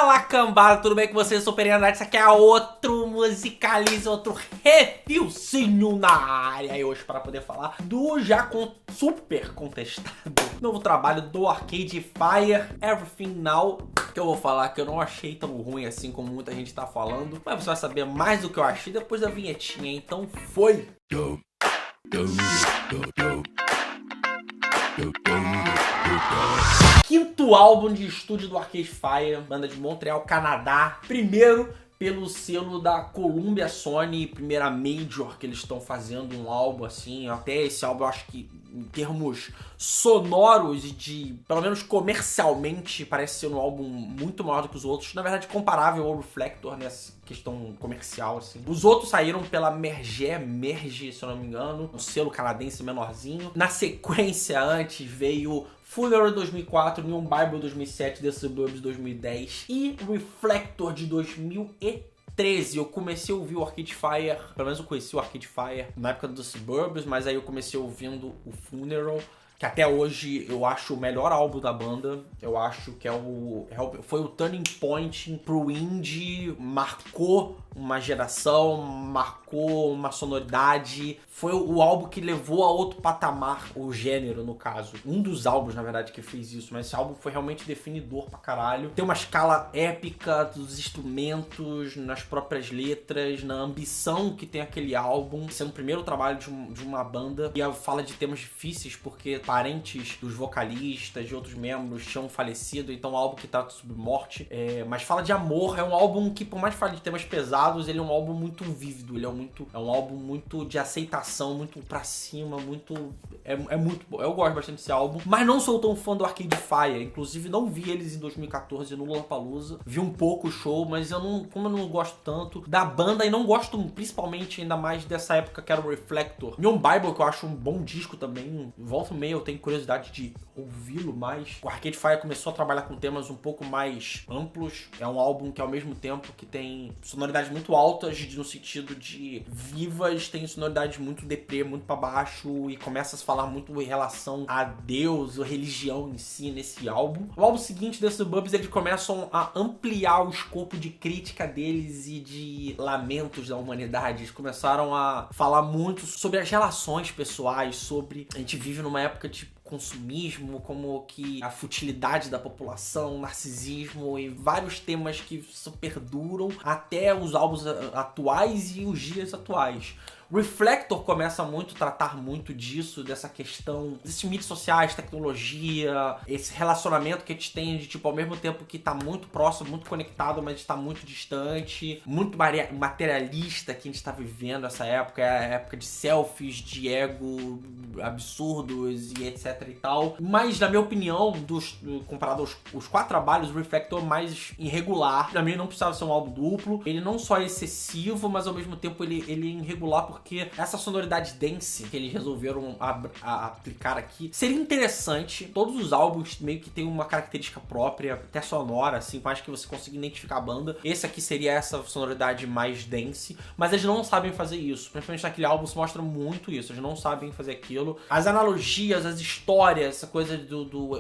Fala, cambada, tudo bem com vocês? Eu sou o Pereira Andrade, isso aqui é outro Musicalize, outro reviewzinho na área. E hoje para poder falar do já super contestado novo trabalho do Arcade Fire, Everything Now, que eu vou falar que eu não achei tão ruim assim como muita gente tá falando, mas você vai saber mais do que eu achei depois da vinhetinha, então foi! Quinto álbum de estúdio do Arcade Fire, banda de Montreal, Canadá. Primeiro pelo selo da Columbia Sony, primeira major que eles estão fazendo um álbum assim. Até esse álbum eu acho que em termos sonoros e de, pelo menos comercialmente, parece ser um álbum muito maior do que os outros. Na verdade, comparável ao Reflector nessa questão comercial, assim. Os outros saíram pela Merge, se eu não me engano, um selo canadense menorzinho. Na sequência, antes, veio Funeral 2004, Neon Bible 2007, The Suburbs 2010 e Reflector de 2013. Eu comecei a ouvir o Arcade Fire, pelo menos eu conheci o Arcade Fire na época do Suburbs, mas aí eu comecei ouvindo o Funeral, que até hoje eu acho o melhor álbum da banda. Eu acho que foi o turning point pro indie, marcou uma geração, marcou uma sonoridade. Foi o álbum que levou a outro patamar o gênero, no caso. Um dos álbuns, na verdade, que fez isso, mas esse álbum foi realmente definidor pra caralho. Tem uma escala épica dos instrumentos, nas próprias letras, na ambição que tem aquele álbum. Sendo o primeiro trabalho de uma banda. E fala de temas difíceis, porque parentes dos vocalistas, de outros membros, tinham falecido. Então é um álbum que trata sobre morte. Mas fala de amor. É um álbum que, por mais que fale de temas pesados, ele é um álbum muito vívido. Ele é um álbum muito de aceitação, muito pra cima, muito... É muito bom. Eu gosto bastante desse álbum. Mas não sou tão fã do Arcade Fire. Inclusive, não vi eles em 2014 no Lollapalooza. Vi um pouco o show, mas como eu não gosto tanto da banda e não gosto principalmente ainda mais dessa época que era o Reflector. Neon Bible, que eu acho um bom disco também. Volta e meia eu tenho curiosidade de ouvi-lo mais. O Arcade Fire começou a trabalhar com temas um pouco mais amplos. É um álbum que ao mesmo tempo que tem sonoridades muito altas, no sentido de vivas, tem sonoridades muito deprê, muito pra baixo, e começa a se falar muito em relação a Deus, a religião em si nesse álbum. O álbum seguinte, The Suburbs, eles começam a ampliar o escopo de crítica deles e de lamentos da humanidade. Eles começaram a falar muito sobre as relações pessoais, sobre... A gente vive numa época de consumismo, como que a futilidade da população, narcisismo e vários temas que perduram até os álbuns atuais e os dias atuais. Reflector começa muito a tratar muito disso, dessa questão, desses mitos sociais, tecnologia, esse relacionamento que a gente tem de, tipo, ao mesmo tempo que tá muito próximo, muito conectado, mas está muito distante, muito materialista que a gente tá vivendo essa época, é a época de selfies, de ego absurdos e etc e tal. Mas, na minha opinião, comparado aos quatro trabalhos, o Reflector é mais irregular. Pra mim, não precisava ser um álbum duplo. Ele não só é excessivo, mas ao mesmo tempo ele é irregular, porque essa sonoridade dance que eles resolveram aplicar aqui seria interessante. Todos os álbuns meio que tem uma característica própria, até sonora, assim, mais que você consiga identificar a banda. Esse aqui seria essa sonoridade mais dance, mas eles não sabem fazer isso. Principalmente naquele álbum se mostra muito isso, eles não sabem fazer aquilo. As analogias, as histórias, essa coisa do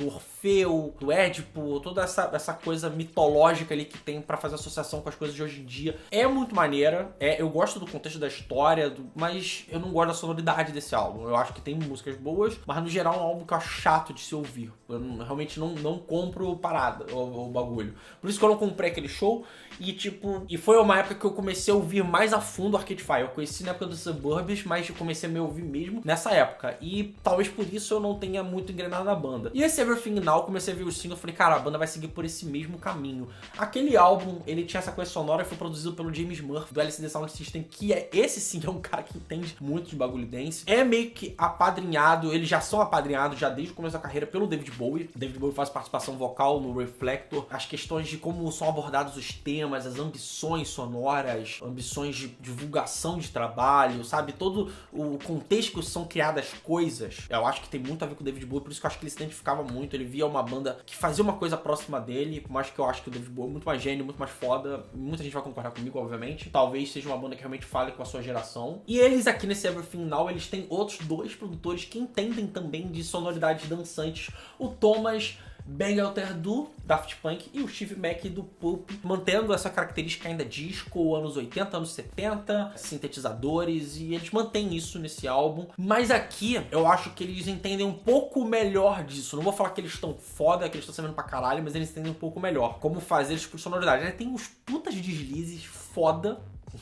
Orfeu, do Édipo, toda essa coisa mitológica ali que tem pra fazer associação com as coisas de hoje em dia é muito maneira. Eu gosto do contexto da história, mas eu não gosto da sonoridade desse álbum. Eu acho que tem músicas boas, mas no geral é um álbum que eu acho chato de se ouvir. Eu realmente não compro parada, o bagulho. Por isso que eu não comprei aquele show. E foi uma época que eu comecei a ouvir mais a fundo o Arcade Fire. Eu conheci na época dos Suburbs, mas eu comecei a me ouvir mesmo nessa época. E talvez por isso eu não tenha muito engrenado na banda. E esse Everything Now, eu comecei a ver o single e falei, cara, a banda vai seguir por esse mesmo caminho. Aquele álbum, ele tinha essa coisa sonora e foi produzido pelo James Murphy, do LCD Sound System, que esse sim é um cara que entende muito de bagulho dance. É meio que apadrinhado, eles já são apadrinhados já desde o começo da carreira pelo David Bowie. O David Bowie faz participação vocal no Reflector. As questões de como são abordados os temas, as ambições sonoras, ambições de divulgação de trabalho, sabe? Todo o contexto que são criadas coisas, eu acho que tem muito a ver com o David Bowie, por isso que eu acho que ele se identificava muito. Ele via uma banda que fazia uma coisa próxima dele, por mais que eu acho que o David Bowie é muito mais gênio, muito mais foda. Muita gente vai concordar comigo, obviamente. Talvez seja uma banda que realmente fale com a sua geração. E eles aqui nesse Everything Now, eles têm outros dois produtores que entendem também de sonoridades dançantes. O Thomas Bangalter do Daft Punk e o Steve Mac do Pulp, mantendo essa característica ainda disco, anos 80, anos 70, sintetizadores, e eles mantêm isso nesse álbum. Mas aqui eu acho que eles entendem um pouco melhor disso. Não vou falar que eles estão foda, que eles estão sabendo pra caralho, mas eles entendem um pouco melhor como fazer isso por sonoridade. Né? Tem uns putas de deslizes foda,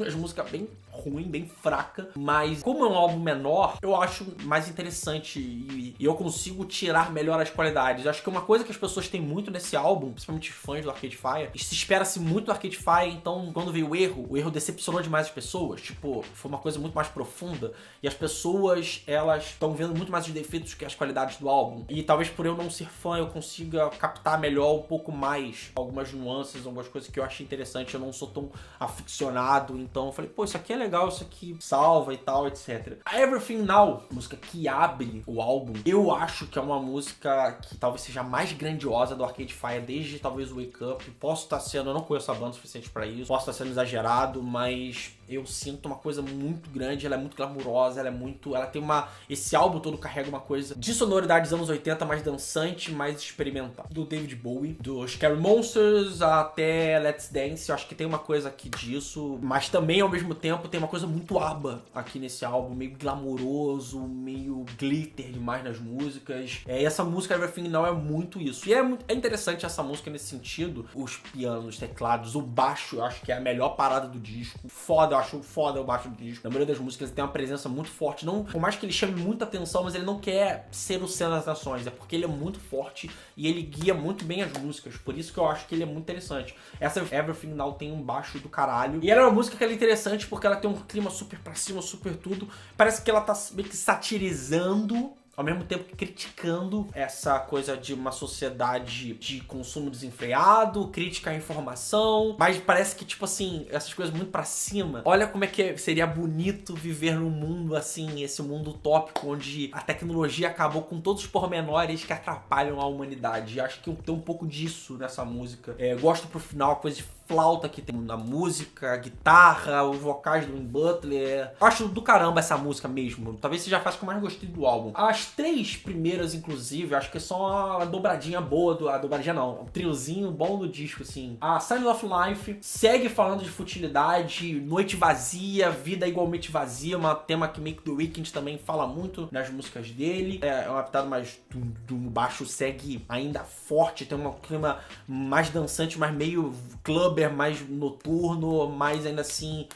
as músicas bem ruim, bem fraca, mas como é um álbum menor, eu acho mais interessante e eu consigo tirar melhor as qualidades. Eu acho que uma coisa que as pessoas têm muito nesse álbum, principalmente os fãs do Arcade Fire, se espera-se muito do Arcade Fire, então quando veio o erro decepcionou demais as pessoas, tipo, foi uma coisa muito mais profunda e as pessoas, elas estão vendo muito mais os defeitos que as qualidades do álbum, e talvez por eu não ser fã eu consiga captar melhor um pouco mais algumas nuances, algumas coisas que eu achei interessante. Eu não sou tão aficionado, então eu falei, pô, isso aqui é legal, isso aqui salva e tal, etc. A Everything Now, música que abre o álbum, eu acho que é uma música que talvez seja a mais grandiosa do Arcade Fire desde talvez o Wake Up. Posso estar sendo, eu não conheço a banda o suficiente pra isso, posso estar sendo exagerado, mas eu sinto uma coisa muito grande, ela é muito glamurosa, ela tem esse álbum todo carrega uma coisa de sonoridade dos anos 80, mais dançante, mais experimental. Do David Bowie, do Scary Monsters até Let's Dance, eu acho que tem uma coisa aqui disso, mas também ao mesmo tempo tem uma coisa muito ABBA aqui nesse álbum, meio glamouroso, meio glitter demais nas músicas. E essa música Everything Now é muito isso. E é interessante essa música nesse sentido, os pianos, os teclados, o baixo, eu acho que é a melhor parada do disco. Foda, eu acho foda o baixo do disco. Na maioria das músicas ele tem uma presença muito forte, não, por mais que ele chame muita atenção, mas ele não quer ser o centro das atenções, é porque ele é muito forte e ele guia muito bem as músicas, por isso que eu acho que ele é muito interessante. Essa Everything Now tem um baixo do caralho, e ela é uma música que ela é interessante porque ela tem um clima super pra cima, super tudo, parece que ela tá meio que satirizando ao mesmo tempo que criticando essa coisa de uma sociedade de consumo desenfreado, crítica à informação, mas parece que, tipo assim, essas coisas muito pra cima. Olha como é que seria bonito viver num mundo assim, esse mundo utópico, onde a tecnologia acabou com todos os pormenores que atrapalham a humanidade. Acho que tem um pouco disso nessa música. Gosto pro final, a coisa de flauta que tem na música, a guitarra, os vocais do Win Butler. Acho do caramba essa música mesmo. Talvez seja a fase que eu mais gostei do álbum. As três primeiras, inclusive, acho que são a dobradinha boa a dobradinha não, o triozinho bom do disco, assim. A Sign of Life segue falando de futilidade, noite vazia, vida igualmente vazia, um tema que meio que The Weeknd também fala muito nas músicas dele. É uma pitada mais do baixo, segue ainda forte, tem um clima mais dançante, mas meio clubber, mais noturno, mais ainda assim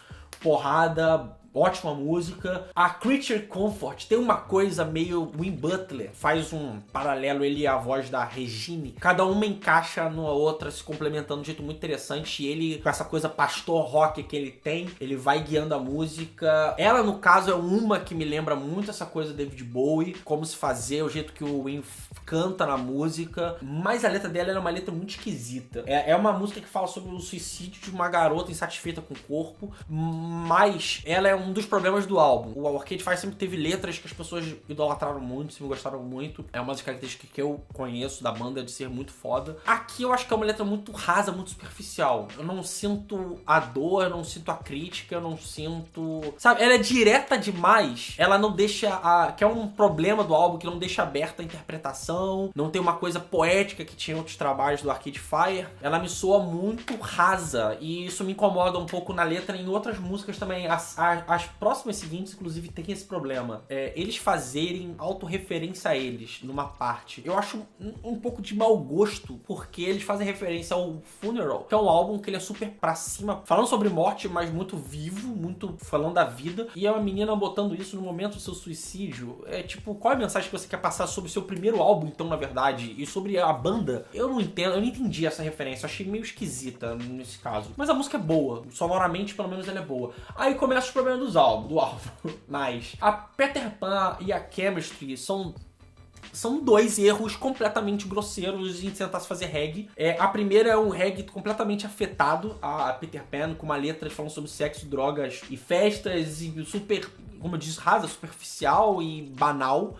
porrada. Ótima música. A Creature Comfort tem uma coisa meio Win Butler, faz um paralelo, ele e a voz da Regine, cada uma encaixa numa outra, se complementando de um jeito muito interessante, e ele, com essa coisa pastor rock que ele tem, ele vai guiando a música. Ela, no caso, é uma que me lembra muito essa coisa do David Bowie, como se fazer, o jeito que o Win canta na música, mas a letra dela é uma letra muito esquisita. É uma música que fala sobre o suicídio de uma garota insatisfeita com o corpo, mas ela é um dos problemas do álbum. O Arcade Fire sempre teve letras que as pessoas idolatraram muito, sempre gostaram muito. É uma das características que eu conheço da banda, de ser muito foda. Aqui eu acho que é uma letra muito rasa, muito superficial. Eu não sinto a dor, eu não sinto a crítica, eu não sinto... Sabe, ela é direta demais. Ela não deixa que é um problema do álbum, que não deixa aberta a interpretação, não tem uma coisa poética que tinha em outros trabalhos do Arcade Fire. Ela me soa muito rasa, e isso me incomoda um pouco na letra e em outras músicas também. As próximas seguintes, inclusive, tem esse problema. Eles fazerem autorreferência a eles numa parte. Eu acho um pouco de mau gosto, porque eles fazem referência ao Funeral, que é um álbum que ele é super pra cima, falando sobre morte, mas muito vivo, muito falando da vida. E é uma menina botando isso no momento do seu suicídio. Tipo, qual é a mensagem que você quer passar sobre o seu primeiro álbum, então, na verdade? E sobre a banda? Eu não entendi essa referência. Eu achei meio esquisita nesse caso. Mas a música é boa. Sonoramente, pelo menos, ela é boa. Aí começa os problemas do álbum. Mas a Peter Pan e a Chemistry são dois erros completamente grosseiros em tentar se fazer reggae. A primeira é um reggae completamente afetado, a Peter Pan, com uma letra falando sobre sexo, drogas e festas, e super, como eu disse, rasa, superficial e banal.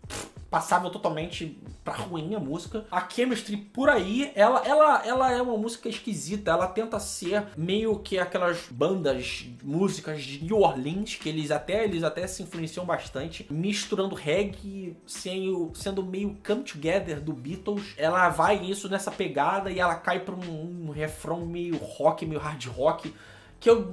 passável totalmente pra ruim a música. A Chemistry, por aí, ela é uma música esquisita. Ela tenta ser meio que aquelas bandas, músicas de New Orleans, que eles até se influenciam bastante, misturando reggae, sendo meio Come Together do Beatles. Ela vai isso nessa pegada e ela cai pra um refrão meio rock, meio hard rock, que eu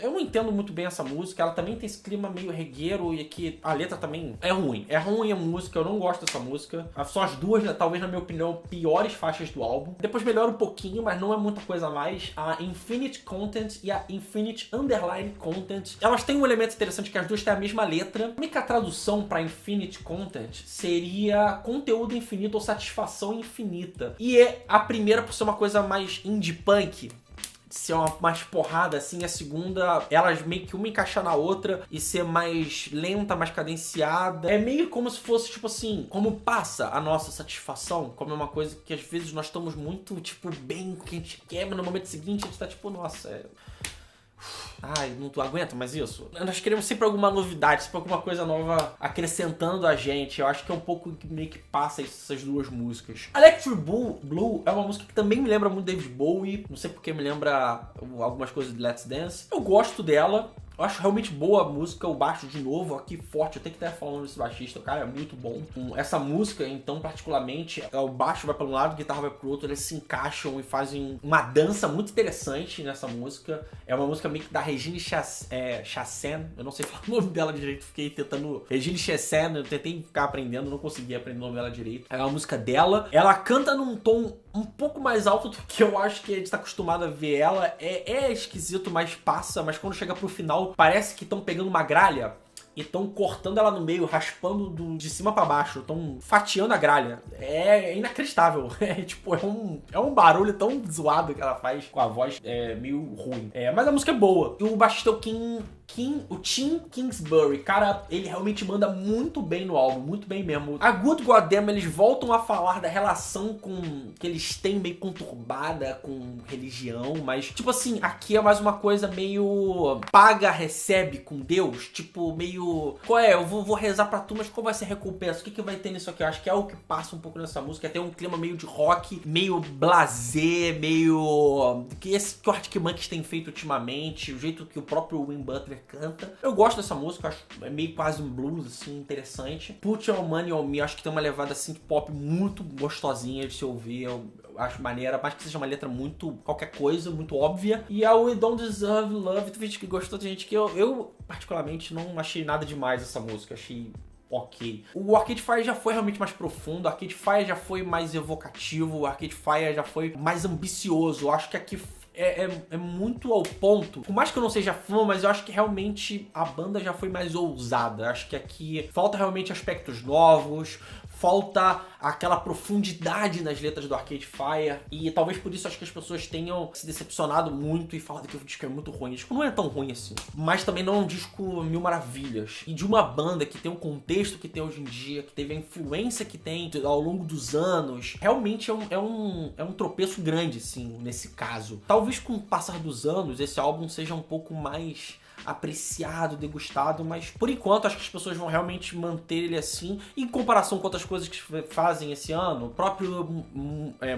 não entendo muito bem essa música. Ela também tem esse clima meio regueiro e que a letra também é ruim. É ruim a música, eu não gosto dessa música. São as duas, talvez na minha opinião, piores faixas do álbum. Depois melhora um pouquinho, mas não é muita coisa a mais. A Infinite Content e a Infinite Underline Content, elas têm um elemento interessante que as duas têm a mesma letra. A única tradução para Infinite Content seria conteúdo infinito ou satisfação infinita. E a primeira, por ser uma coisa mais indie punk, ser mais porrada assim, a segunda, elas meio que uma encaixar na outra e ser mais lenta, mais cadenciada. É meio como se fosse, tipo assim, como passa a nossa satisfação, como é uma coisa que às vezes nós estamos muito, tipo, bem com o que a gente quer, mas no momento seguinte a gente tá tipo, nossa, ai, não aguento mais isso. Nós queremos sempre alguma novidade, sempre alguma coisa nova acrescentando a gente. Eu acho que é um pouco que meio que passa essas duas músicas. Electric Blue é uma música que também me lembra muito David Bowie. Não sei porque me lembra algumas coisas de Let's Dance. Eu gosto dela. Eu acho realmente boa a música, o baixo de novo aqui forte, eu tenho que estar falando desse baixista, o cara é muito bom. Essa música, então, particularmente, o baixo vai para um lado, a guitarra vai pro outro, eles se encaixam e fazem uma dança muito interessante nessa música. É uma música meio que da Regine Chassain, eu não sei falar o nome dela direito, fiquei tentando... Regine Chassain, eu tentei ficar aprendendo, não consegui aprender o nome dela direito. É uma música dela, ela canta num tom um pouco mais alto do que eu acho que a gente tá acostumado a ver ela. É esquisito, mas passa, mas quando chega pro final, parece que estão pegando uma gralha e estão cortando ela no meio, raspando de cima pra baixo, estão fatiando a gralha. É inacreditável. É um barulho tão zoado que ela faz com a voz meio ruim. Mas a música é boa. E o baixista é o Tim Kingsbury. Cara, ele realmente manda muito bem no álbum, muito bem mesmo. A Good Goddamn, eles voltam a falar da relação que eles têm meio conturbada com religião, mas, tipo assim, aqui é mais uma coisa meio paga, recebe com Deus, tipo, meio... Qual é? Eu vou rezar pra tu, mas qual vai ser a recompensa? O que vai ter nisso aqui? Eu acho que é o que passa um pouco nessa música. Tem um clima meio de rock, meio blasé, meio... que o Arctic Monkeys tem feito ultimamente, o jeito que o próprio Win Butler canta. Eu gosto dessa música, acho é meio quase um blues, assim, interessante. Put Your Money On Me, acho que tem uma levada synth pop muito gostosinha de se ouvir. Eu acho maneira, mais que seja uma letra muito qualquer coisa, muito óbvia. E a We Don't Deserve Love, tem gente que gostou, tem gente que eu particularmente não achei nada demais essa música, achei ok. O Arcade Fire já foi realmente mais profundo, o Arcade Fire já foi mais evocativo, o Arcade Fire já foi mais ambicioso. Eu acho que aqui é muito ao ponto. Por mais que eu não seja fã, mas eu acho que realmente a banda já foi mais ousada. Eu acho que aqui falta realmente aspectos novos, falta aquela profundidade nas letras do Arcade Fire, e talvez por isso acho que as pessoas tenham se decepcionado muito e falado que o disco é muito ruim. O disco não é tão ruim assim, mas também não é um disco mil maravilhas. E de uma banda que tem o contexto que tem hoje em dia, que teve a influência que tem ao longo dos anos, realmente é um tropeço grande, assim, nesse caso. Talvez com o passar dos anos esse álbum seja um pouco mais apreciado, degustado, mas por enquanto acho que as pessoas vão realmente manter ele assim, em comparação com outras coisas que fazem esse ano, próprio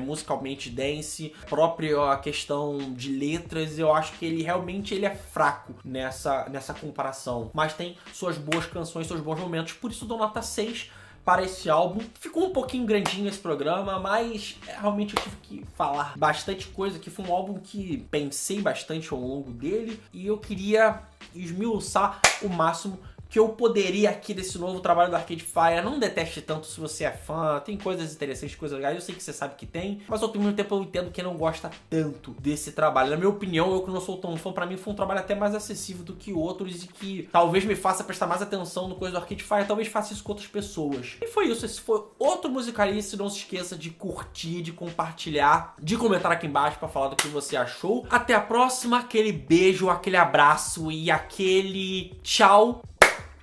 musicalmente dance, próprio a questão de letras. Eu acho que ele realmente é fraco nessa comparação, mas tem suas boas canções, seus bons momentos, por isso dou nota 6 para esse álbum. Ficou um pouquinho grandinho esse programa, mas realmente eu tive que falar bastante coisa, que foi um álbum que pensei bastante ao longo dele e eu queria esmiuçar o máximo que eu poderia aqui desse novo trabalho do Arcade Fire. Não deteste tanto se você é fã, tem coisas interessantes, coisas legais, eu sei que você sabe que tem, mas ao mesmo tempo eu entendo quem não gosta tanto desse trabalho. Na minha opinião, eu que não sou tão fã, pra mim foi um trabalho até mais acessível do que outros e que talvez me faça prestar mais atenção no coisa do Arcade Fire, talvez faça isso com outras pessoas. E foi isso, esse foi outro Musicalice. Não se esqueça de curtir, de compartilhar, de comentar aqui embaixo pra falar do que você achou. Até a próxima, aquele beijo, aquele abraço e aquele tchau.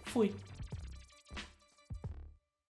Fui.